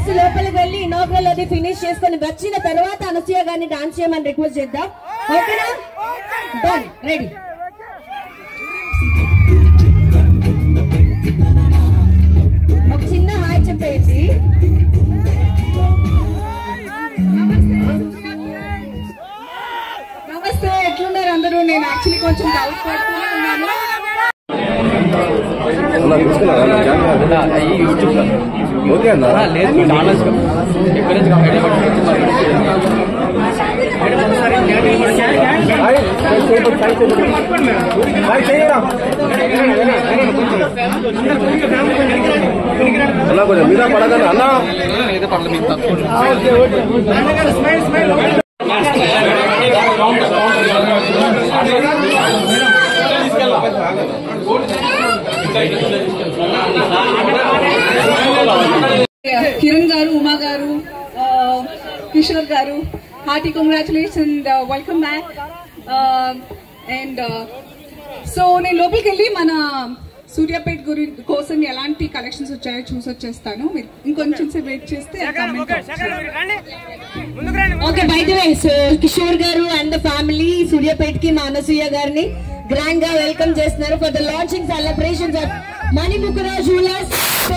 Just లోపలికి వెళ్ళి inaugural అది ఫినిష్ చేసుకొని వచ్చిన తర్వాత అనసూయ గారిని డాన్స్ చేయమని రిక్వెస్ట్ చేద్దాం. ఓకేనా? Done, ready. ఒక చిన్న హాయ్ చెప్పేసి. నమస్తే, ఎట్లున్నారు అందరూ? నేను యాక్చువల్లీ కొంచెం డౌట్ పడుతూనే ఉన్నాను. మీద పడగల అన్నా కిరణ్ గారు, ఉమా గారు, కిషోర్ గారు, hearty congratulation, welcome back. And so నేను లోపలికి వెళ్ళి మన సూర్యాపేట్ కోసం ఎలాంటి కలెక్షన్స్ వచ్చాయో చూసి వచ్చేస్తాను. మీరు ఇంకొంచెం సేపు వెయిట్ చేస్తే. Okay, by the way, so Kishore గారు అండ్ ద ఫ్యామిలీ సూర్యాపేట్ కి మా అనసూయ గారిని గ్రాండ్ గా వెల్కమ్ చేస్తున్నారు for the launching celebrations of Manimukura jewellers. So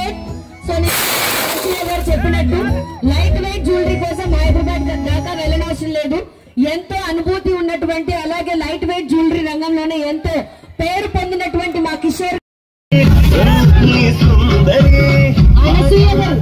Anasuya garu చెప్పినట్టు లైట్ వెయిట్ జ్యువెలరీ కోసం హైదరాబాద్ దాకా వెళ్ళనవసరం లేదు. ఎంతో అనుభూతి ఉన్నటువంటి అలాగే లైట్ వెయిట్ జ్యువెలరీ రంగంలోనే ఎంతో పేరు పొందినటువంటి మా కిషోర్ అనసూయ గారు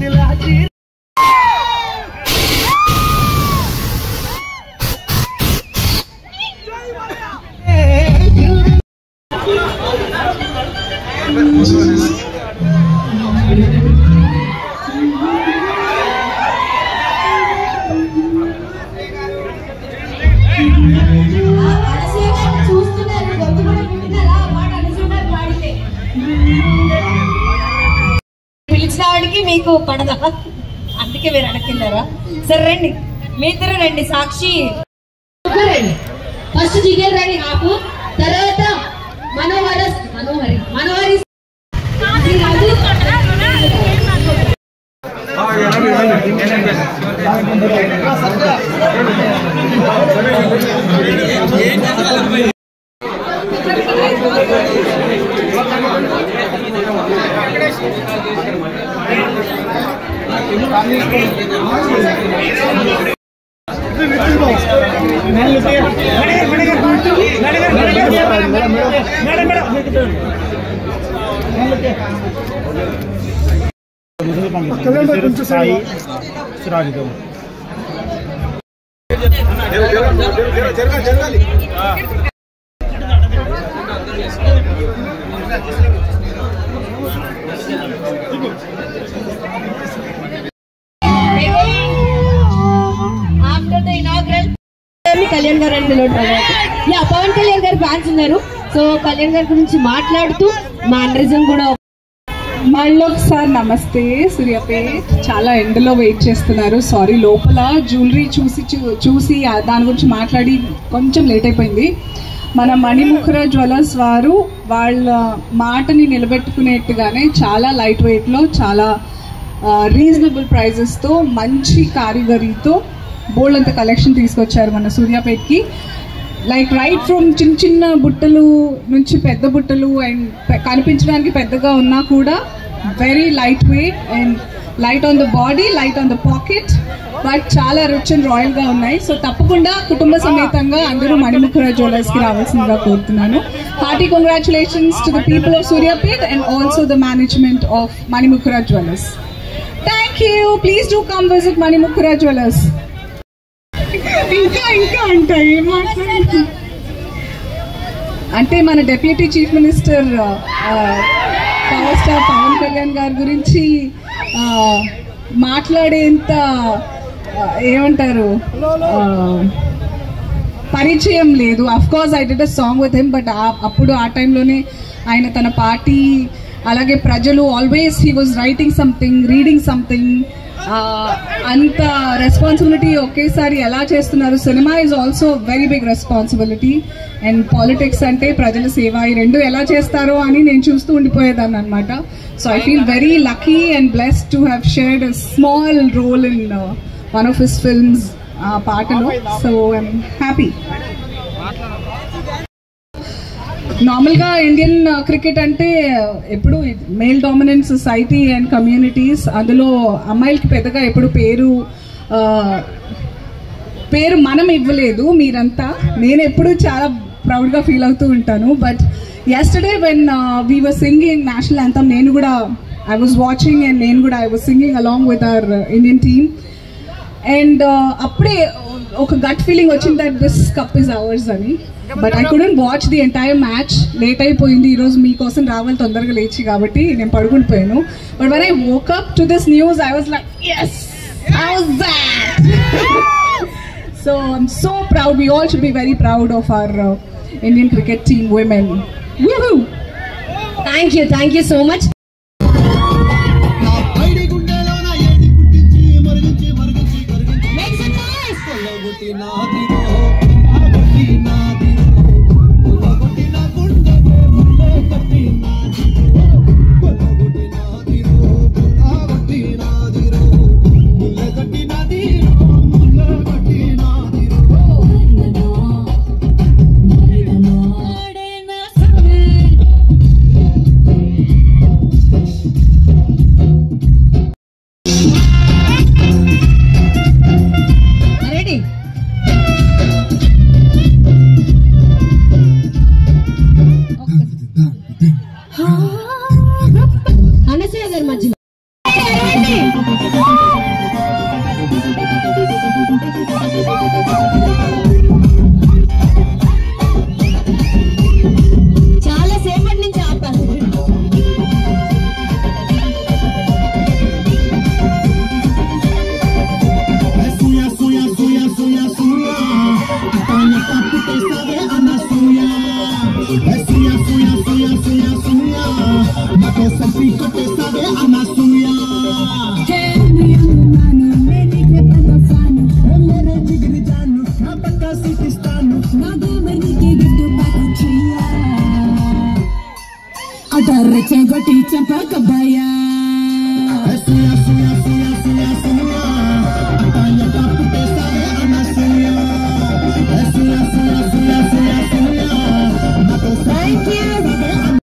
పిలిచినవాడికి మీకు పడదా, అందుకే మీరు అడగన్నారా? సరే రండి, మీ ఇద్దరు రండి. సాక్షి రండి, ఫస్ట్ జిగేల్ రండి నాకు, తర్వాత మనోహరి కళ్యాణ్ గారు అని పిలవడం. పవన్ కళ్యాణ్ గారు ఫ్యాన్స్ ఉన్నారు. సో కళ్యాణ్ గారి గురించి మాట్లాడుతూ మ్యానరిజం కూడా. మళ్ళీ ఒకసారి నమస్తే సూర్యాపేట్. చాలా ఎండలో వెయిట్ చేస్తున్నారు. సారీ, లోపల జ్యువెలరీ చూసి దాని గురించి మాట్లాడి కొంచెం లేట్ అయిపోయింది. మన మణిముఖర జ్యువెలర్స్ వారు వాళ్ళ మాటని నిలబెట్టుకునేట్టుగానే చాలా లైట్ వెయిట్లో, చాలా రీజనబుల్ ప్రైజెస్తో, మంచి కారిగరీతో బోల్డ్ అంత కలెక్షన్ తీసుకొచ్చారు మన సూర్యాపేట్కి. లైక్ రైట్ ఫ్రమ్ చిన్న చిన్న బుట్టలు నుంచి పెద్ద బుట్టలు, అండ్ కనిపించడానికి పెద్దగా ఉన్నా కూడా very light weight and light on the body, light on the pocket, but చాలా రిచ్ అండ్ రాయల్గా ఉన్నాయి. సో తప్పకుండా కుటుంబ సమేతంగా అందరూ మణిముఖర జ్యువెలర్స్కి రావాల్సిందిగా కోరుతున్నాను. Hearty congratulations to the people of Suryapet and also the management of Manimukhara జ్యువెలర్స్. Thank you. Please do come visit Manimukhara జ్యువెలర్స్. ఇంకా ఉంటాయి అంటే మన deputy chief minister power star Pawan Kalyan గారి గురించి మాట్లాడేంత ఏమంటారు పరిచయం లేదు. Of course I did a song with him, but అప్పుడు ఆ టైంలోనే ఆయన తన పార్టీ అలాగే ప్రజలు always he was writing something, reading something, అంత రెస్పాన్సిబిలిటీ ఒకేసారి ఎలా చేస్తున్నారు. Cinema is also very big responsibility and politics అంటే ప్రజల సేవ, ఈ రెండు ఎలా చేస్తారో అని నేను చూస్తూ ఉండిపోయేదాన్ని అనమాట. So I feel very lucky and blessed to have shared a small role in one of his films పాటలో. So I'm happy. నార్మల్గా ఇండియన్ క్రికెట్ అంటే ఎప్పుడు male dominant society and communities, అందులో అమ్మాయిలకి పెద్దగా ఎప్పుడు పేరు మనం ఇవ్వలేదు మీరంతా. నేను ఎప్పుడు చాలా ప్రౌడ్గా ఫీల్ అవుతూ ఉంటాను. But yesterday when we were singing national anthem, నేను కూడా I was watching and నేను కూడా I was singing along with our Indian team, and అప్పుడే ఒక గట్ ఫీలింగ్ వచ్చింది that this cup is ours అని. But I couldn't watch the entire match, late అయిపోయింది ఈరోజు మీకోసం రావాలి తొందరగా లేచి, కాబట్టి నేను పడుకుని పోయాను. But when I woke up to this news I was like yes, how was that? So I'm so proud. We all should be very proud of our Indian cricket team women. Woohoo! Thank you so much. Make some noise. Anasuya గారి మధ్యలో చాలా సేపటి నుంచి ఆపాను. చెగొట్టి చంపకబయా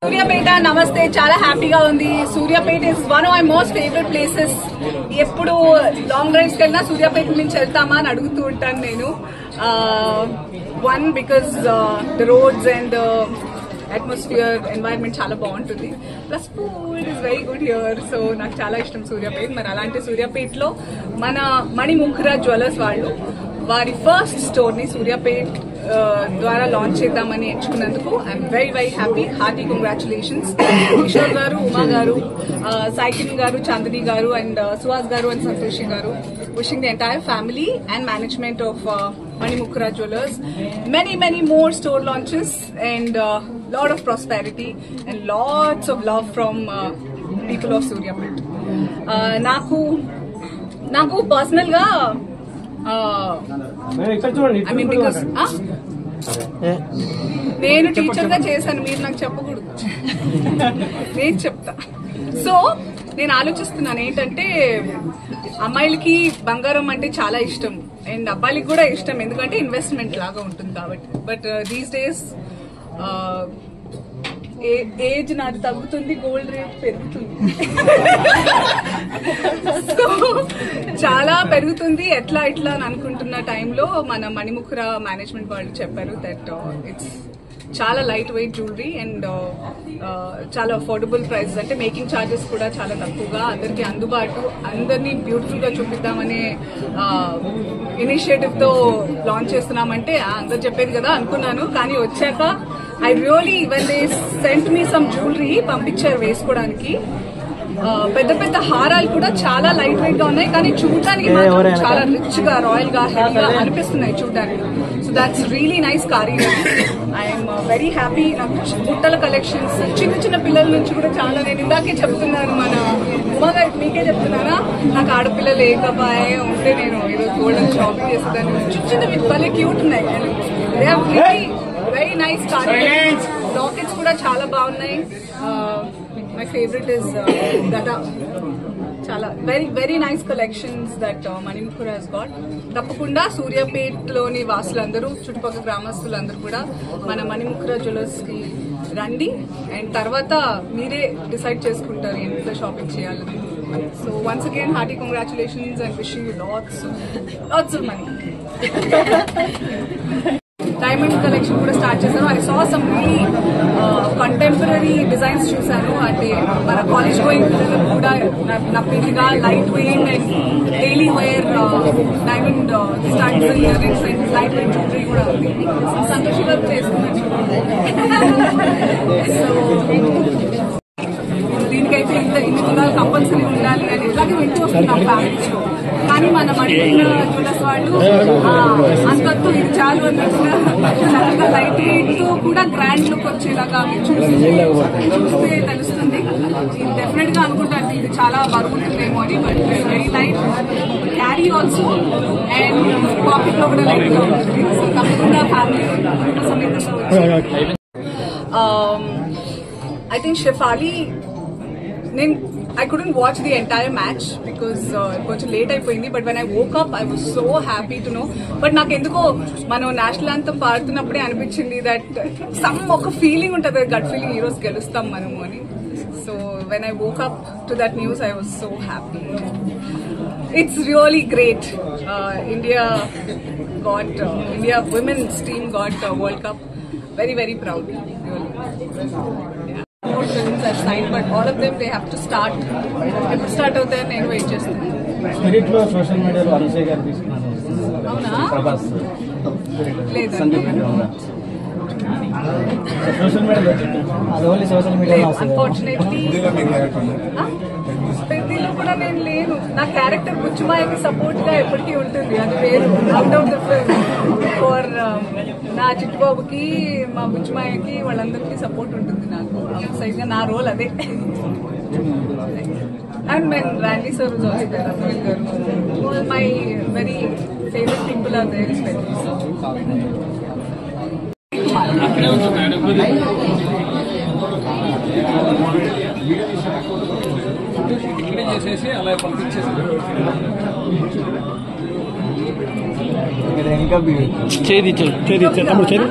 సూర్యాపేట నమస్తే, చాలా హ్యాపీగా ఉంది. Suryapet is one of my most favourite places. ఎప్పుడు లాంగ్ డ్రైవ్స్కి వెళ్ళినా సూర్యాపేట నుంచి వెళ్తామా అని అడుగుతూ ఉంటాను నేను. One because the roads and atmosphere environment చాలా బాగుంటుంది, plus food is very good here. So నాకు చాలా ఇష్టం సూర్యాపేట. మరి అలాంటి సూర్యాపేటలో మన మణిముఖరా జ్యువెలర్స్ వాళ్ళు వారి ఫస్ట్ స్టోర్ ని సూర్యాపేట ద్వారా లాంచ్ చేద్దామని ఎంచుకున్నందుకు I'm very very happy. Hearty congratulations Kishore garu, Uma గారు, సాయికిన్ గారు, చాందిని గారు అండ్ సుహాస్ గారు అండ్ సంతోషి గారు. Wishing the entire family and management of Manimukra Jewelers many more store launches and lot of prosperity and lots of love from people of Suryapet. Naku personal ga I mean because నేను teacher గా చేశాను, మీరు నాకు చెప్పకూడదు, నేను చెప్తా. So నేను ఆలోచిస్తున్నాను ఏంటంటే, అమ్మాయిలకి బంగారం అంటే చాలా ఇష్టం అండ్ అబ్బాయిలకి కూడా ఇష్టం, ఎందుకంటే ఇన్వెస్ట్మెంట్ లాగా ఉంటుంది కాబట్టి. బట్ దీస్ డేస్ ఏజ్ నాది తగ్గుతుంది, గోల్డ్ రేట్ పెరుగుతుంది. సో చాలా పెరుగుతుంది, ఎట్లా అని అనుకుంటున్న టైంలో మన మణిముఖరా మేనేజ్మెంట్ వాళ్ళు చెప్పారు దట్ ఇట్స్ చాలా లైట్ వెయిట్ జ్యువెలరీ అండ్ చాలా అఫోర్డబుల్ ప్రైసెస్, అంటే మేకింగ్ ఛార్జెస్ కూడా చాలా తక్కువగా, అందరికి అందుబాటు, అందరినీ బ్యూటిఫుల్ గా చూపిద్దామనే ఇనిషియేటివ్ తో లాంచ్ చేస్తున్నామంటే అందరు చెప్పేది కదా అనుకున్నాను. కానీ వచ్చాక I really when they sent me some jewellery పంపించారు వేసుకోవడానికి. పెద్ద పెద్ద హారాలు కూడా చాలా లైట్ వెయిట్ గా ఉన్నాయి, కానీ చూడడానికి చాలా రిచ్ గా, రాయల్ గా, హెవీగా అనిపిస్తున్నాయి చూడడానికి. సో that's really nice కారీగర్. I'm very happy. నాకు బుట్టల కలెక్షన్స్ చిన్న చిన్న పిల్లల నుంచి కూడా చాలా, నేను ఇందాకే చెప్తున్నాను మన ఉమా గారికి, మీకే చెప్తున్నానా, నాకు ఆడపిల్లలు ఏకపాయే ఉంటే నేను ఈరోజు గోల్డెన్ షాపింగ్ చేసేదాన్ని. చిన్న చిన్నవి భలే క్యూట్ ఉన్నాయి. దే ఆర్ వెరీ నైస్ కారీగర్. లాకెట్స్ కూడా చాలా బాగున్నాయి. మై ఫేవరెట్ ఇస్ గదా. చాలా very nice collections that Manimukura has got. తప్పకుండా సూర్యాపేటలోని వాసులందరూ, చుట్టుపక్కల గ్రామస్తులందరూ కూడా మన మణిముకుర జ్యువెలర్స్ కి రండి. అండ్ తర్వాత మీరే డిసైడ్ చేసుకుంటారు ఎంత షాపింగ్ చేయాలని. So once again hearty congratulations and wishing you lots of money. Diamond collection కూడా స్టార్ట్ చేశాను. I saw some really contemporary designs చూశాను. అంటే మన కాలేజ్ గోయింగ్ పిల్లలకు కూడా నప్పిగా light weight and daily wear diamond studs, ear rings and light weight jewellery కూడా ఉంది. సంతోష్ గారు చేస్తున్నారు. సో దీనికైతే ఇన్ని తులాలు కంపల్సరీ ఉండాలి అని ఇట్లాగే వింటూ వస్తున్నాం ఫ్యామిలీస్లో. కానీ మన మణిముకుర జ్యువెలర్స్ వాళ్ళు అంతత్తు ఇది చాలు అన్నట్టుగా చక్కగా లైట్ వెయిట్ తో కూడా గ్రాండ్ లుక్ వచ్చేలాగా చూస్తే తెలుస్తుంది. డెఫినెట్ గా అనుకుంటాను ఇది చాలా బాగుంటుందేమో అని. But very light carry also and pocket లో కూడా లైట్ గా ఉంటుంది. సో తప్పకుండా ఫ్యామిలీ సమేతంగా వచ్చి I think Shefali, I couldn't watch the entire match because కొంచెం లేట్ అయిపోయింది. But when I woke up I was so happy to know. బట్ నాకు ఎందుకో మనం నేషనల్ యాంథమ్ పాడుతున్నప్పుడే అనిపించింది దట్ సమ్ ఒక ఫీలింగ్ ఉంటుంది, గట్ ఫీలింగ్, ఈరోజు గెలుస్తాం మనము అని. So when I woke up to that news I was so happy. It's really great. India women's team got World Cup. Very proud. More films are signed, but all of them they have to start. Eప్పుడు start అవుతాయని నేను wait చేస్తాను. Spirit లో social మీడియాలో అనుసయ్య గారు తీసుకున్నారు. అవునా? ప్రభాస్ లేదు సోషల్ మీడియాలో అది ఓన్లీ సోషల్ మీడియాలో అన్ఫార్చునేట్లీ పెద్దలో కూడా నేను లేను. నా క్యారెక్టర్ బుచ్చుమాయకి సపోర్ట్ గా ఎప్పటికీ ఉంటుంది, అది వేరు. Out of the film for నా చిట్టుబాబుకి, మా బుచ్చుమాయకి, వాళ్ళందరికీ సపోర్ట్ ఉంటుంది నాకు. సైజ్ గా నా రోల్ అదే. And men Randy sir was also there, Akhil garu. My very favourite people are there. చేసేసి అలా పంపించేసి ఇంకా చేది తమ్ముడు చేది